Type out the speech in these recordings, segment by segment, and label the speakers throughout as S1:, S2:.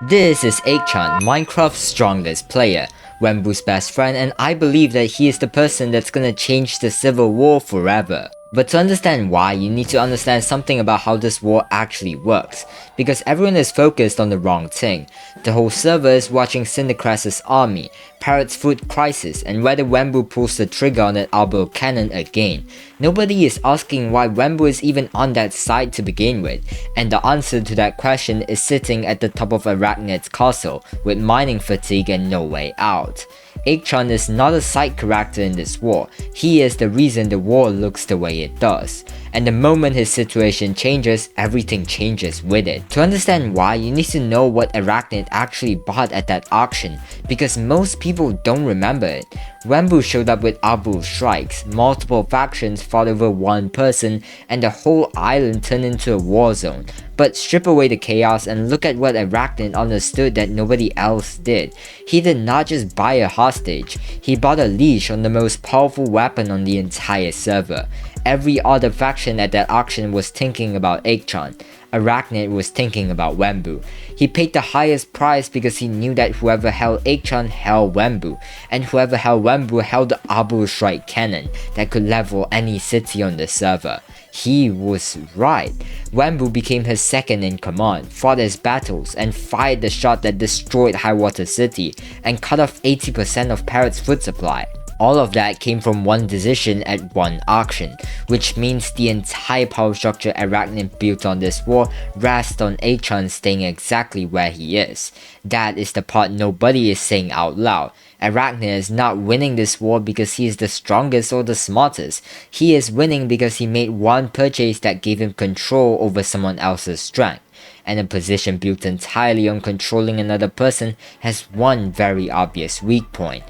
S1: This is Eggchan, Minecraft's strongest player, wemmbu's best friend, and I believe that he is the person that's gonna change the civil war forever. But to understand why, you need to understand something about how this war actually works, because everyone is focused on the wrong thing. The whole server is watching Cindercrest's army, Parrot's food crisis, and whether wemmbu pulls the trigger on that elbow cannon again. Nobody is asking why wemmbu is even on that side to begin with, and the answer to that question is sitting at the top of Arachnid's castle, with mining fatigue and no way out. Eggchan is not a side character in this war, he is the reason the war looks the way it does. And the moment his situation changes, everything changes with it. To understand why, you need to know what Arachnid actually bought at that auction, because most people don't remember it. Wemmbu showed up with Abu strikes, multiple factions fought over one person, and the whole island turned into a war zone. But strip away the chaos and look at what Arachnid understood that nobody else did. He did not just buy a hostage, he bought a leash on the most powerful weapon on the entire server. Every other faction at that auction was thinking about Eggchan. Arachnid was thinking about wemmbu. He paid the highest price because he knew that whoever held Eggchan held wemmbu, and whoever held wemmbu held the Abu strike cannon that could level any city on the server. He was right. Wemmbu became his second in command, fought his battles, and fired the shot that destroyed Highwater City and cut off 80% of Parrot's food supply. All of that came from one decision at one auction, which means the entire power structure Arachnid built on this war rests on Eggchan staying exactly where he is. That is the part nobody is saying out loud. Arachnid is not winning this war because he is the strongest or the smartest. He is winning because he made one purchase that gave him control over someone else's strength. And a position built entirely on controlling another person has one very obvious weak point.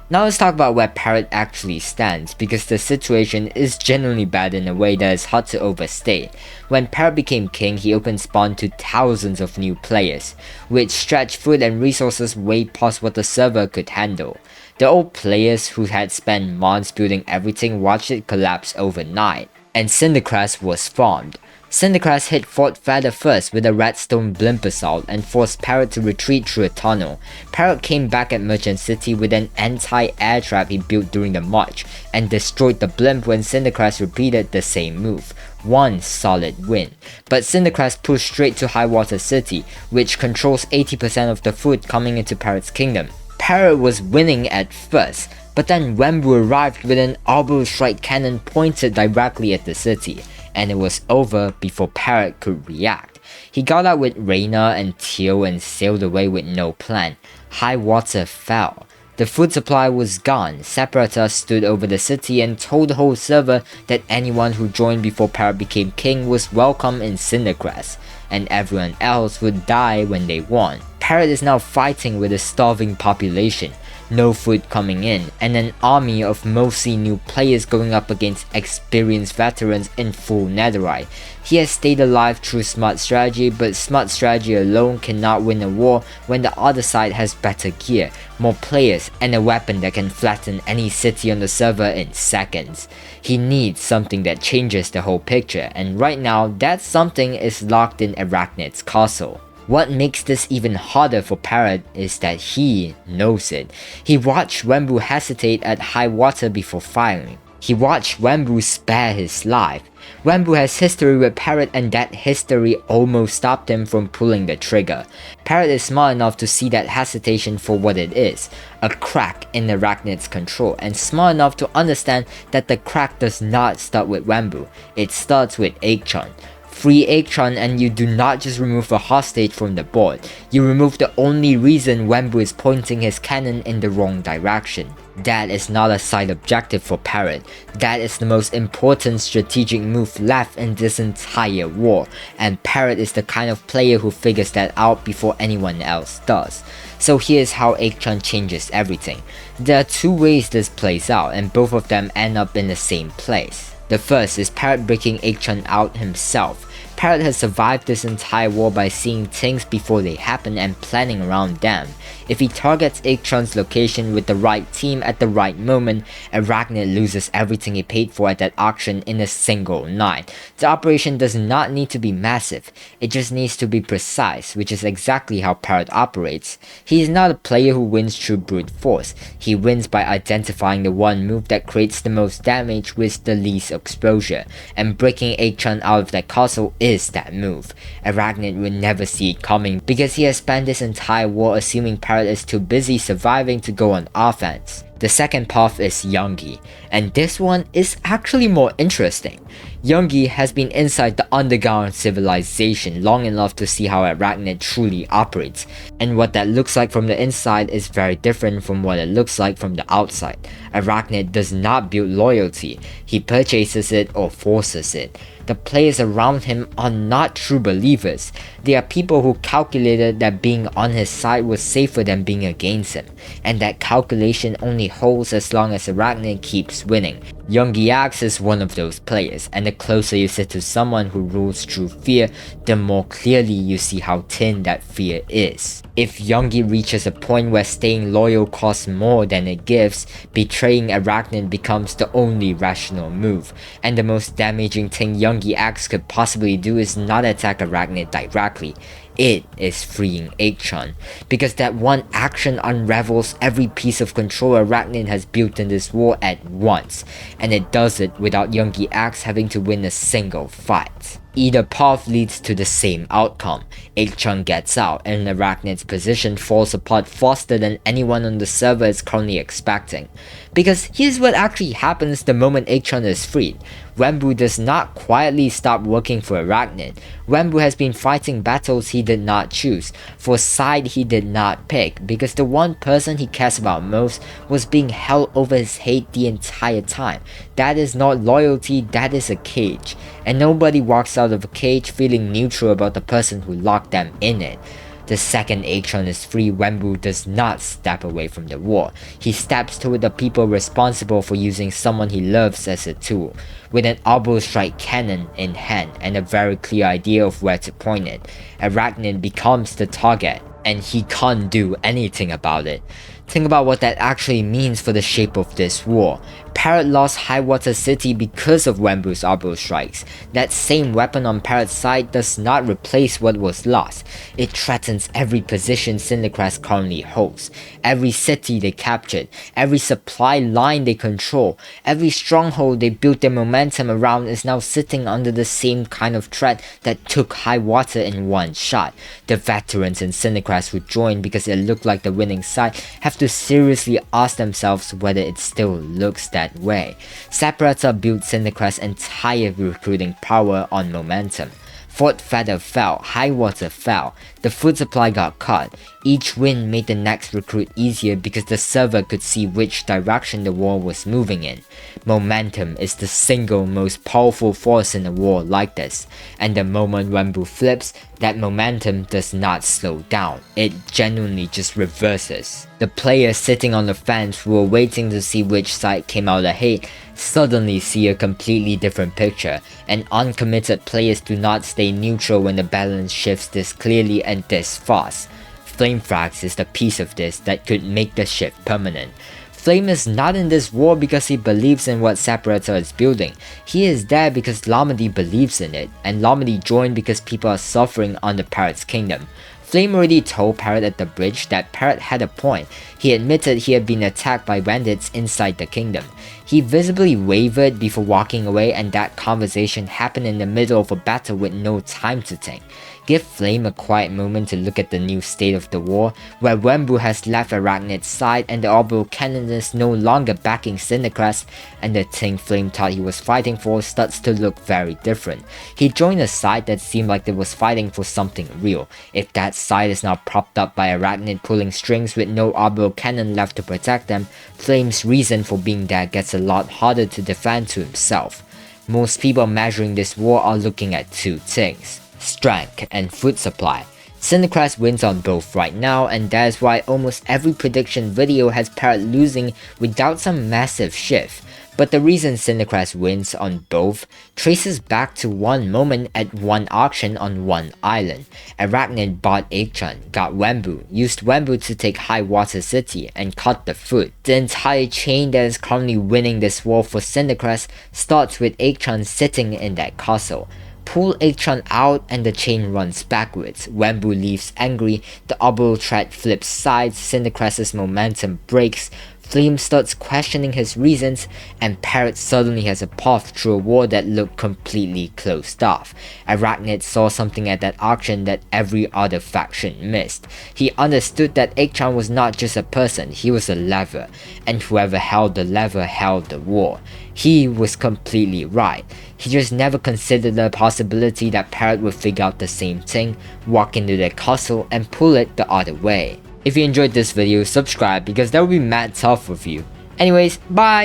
S1: Now let's talk about where Parrot actually stands, because the situation is genuinely bad in a way that is hard to overstate. When Parrot became king, he opened spawn to thousands of new players, which stretched food and resources way past what the server could handle. The old players who had spent months building everything watched it collapse overnight, and Cindercrest was formed. Cindercrest hit Fort Feather first with a redstone blimp assault and forced Parrot to retreat through a tunnel. Parrot came back at Merchant City with an anti-air trap he built during the march, and destroyed the blimp when Cindercrest repeated the same move. One solid win. But Cindercrest pushed straight to Highwater City, which controls 80% of the food coming into Parrot's kingdom. Parrot was winning at first, but then wemmbu arrived with an Arbo strike cannon pointed directly at the city, and it was over before Parrot could react. He got out with Raina and Teal and sailed away with no plan. Highwater fell. The food supply was gone. Separata stood over the city and told the whole server that anyone who joined before Parrot became king was welcome in Cindercrest, and everyone else would die when they won. Parrot is now fighting with a starving population, no food coming in, and an army of mostly new players going up against experienced veterans in full netherite. He has stayed alive through smart strategy, but smart strategy alone cannot win a war when the other side has better gear, more players, and a weapon that can flatten any city on the server in seconds. He needs something that changes the whole picture, and right now that something is locked in Arachnid's castle. What makes this even harder for Parrot is that he knows it. He watched wemmbu hesitate at high water before firing. He watched wemmbu spare his life. Wemmbu has history with Parrot, and that history almost stopped him from pulling the trigger. Parrot is smart enough to see that hesitation for what it is, a crack in Arachnid's control, and smart enough to understand that the crack does not start with wemmbu, it starts with Eggchan. Free Eggchan and you do not just remove a hostage from the board, you remove the only reason wemmbu is pointing his cannon in the wrong direction. That is not a side objective for Parrot, that is the most important strategic move left in this entire war, and Parrot is the kind of player who figures that out before anyone else does. So here's how Eggchan changes everything. There are two ways this plays out, and both of them end up in the same place. The first is Parrot breaking Eggchan out himself. Parrot has survived this entire war by seeing things before they happen and planning around them. If he targets Eggchan's location with the right team at the right moment, Arachnid loses everything he paid for at that auction in a single night. The operation does not need to be massive, it just needs to be precise, which is exactly how Parrot operates. He is not a player who wins through brute force, he wins by identifying the one move that creates the most damage with the least exposure, and breaking Eggchan out of that castle is that move. Arachnid would never see it coming because he has spent this entire war assuming Parrot is too busy surviving to go on offense. The second path is Youngie, and this one is actually more interesting. Youngie has been inside the underground civilization long enough to see how Arachnid truly operates, and what that looks like from the inside is very different from what it looks like from the outside. Arachnid does not build loyalty, he purchases it or forces it. The players around him are not true believers. They are people who calculated that being on his side was safer than being against him, and that calculation only holds as long as Arachnid keeps winning. Youngie Axe is one of those players, and the closer you sit to someone who rules through fear, the more clearly you see how thin that fear is. If Youngie reaches a point where staying loyal costs more than it gives, betraying Arachnid becomes the only rational move, and the most damaging thing Youngie Axe could possibly do is not attack Arachnid directly. It is freeing Eggchan, because that one action unravels every piece of control Arachnid has built in this war at once, and it does it without Youngie Axe having to win a single fight. Either path leads to the same outcome. Eggchan gets out, and Arachnid's position falls apart faster than anyone on the server is currently expecting. Because here's what actually happens the moment Eggchan is freed. Wemmbu does not quietly stop working for Arachnid. Wemmbu has been fighting battles he did not choose, for a side he did not pick, because the one person he cares about most was being held over his head the entire time. That is not loyalty, that is a cage. And nobody walks out of a cage feeling neutral about the person who locked them in it. The second Eggchan is free, Wemmbu does not step away from the war. He steps toward the people responsible for using someone he loves as a tool, with an elbow strike cannon in hand and a very clear idea of where to point it. Arachnid becomes the target, and he can't do anything about it. Think about what that actually means for the shape of this war. Parrot lost Highwater City because of Wembu's elbow strikes. That same weapon on Parrot's side does not replace what was lost. It threatens every position Cindercrest currently holds, every city they captured, every supply line they control, every stronghold they built their momentum around is now sitting under the same kind of threat that took Highwater in one shot. The veterans in Cindercrest who joined because it looked like the winning side have to seriously ask themselves whether it still looks that way. Separata built Cindercrest's entire recruiting power on momentum. Fort Feather fell, Highwater fell, the food supply got cut. Each win made the next recruit easier because the server could see which direction the war was moving in. Momentum is the single most powerful force in a war like this, and the moment Wemmbu flips, that momentum does not slow down, it genuinely just reverses. The players sitting on the fence who were waiting to see which side came out ahead suddenly see a completely different picture, and uncommitted players do not stay neutral when the balance shifts this clearly and this fast. Flamefrags is the piece of this that could make the shift permanent. Flame is not in this war because he believes in what Separata is building. He is there because Lomedy believes in it, and Lomedy joined because people are suffering under Parrot's kingdom. Flame already told Parrot at the bridge that Parrot had a point. He admitted he had been attacked by bandits inside the kingdom. He visibly wavered before walking away, and that conversation happened in the middle of a battle with no time to think. Give Flame a quiet moment to look at the new state of the war, where Wemmbu has left Arachnid's side and the Orbital Cannon is no longer backing Cindercrest, and the thing Flame thought he was fighting for starts to look very different. He joined a side that seemed like it was fighting for something real. If that side is now propped up by Arachnid pulling strings with no Orbital Cannon left to protect them, Flame's reason for being there gets a lot harder to defend to himself. Most people measuring this war are looking at two things: strength and food supply. Cindercrest wins on both right now, and that is why almost every prediction video has Parrot losing without some massive shift. But the reason Cindercrest wins on both traces back to one moment at one auction on one island. Arachnid bought Eggchan, got wemmbu, used wemmbu to take High Water City, and cut the foot. The entire chain that is currently winning this war for Cindercrest starts with Eggchan sitting in that castle. Pull Eggchan out and the chain runs backwards. Wemmbu leaves angry, the orbital thread flips sides, Cindercrest's momentum breaks, Flame starts questioning his reasons, and Parrot suddenly has a path through a wall that looked completely closed off. Arachnid saw something at that auction that every other faction missed. He understood that Eggchan was not just a person, he was a lever, and whoever held the lever held the war. He was completely right. He just never considered the possibility that Parrot would figure out the same thing, walk into the castle, and pull it the other way. If you enjoyed this video, subscribe because that would be mad tough with you. Anyways, bye!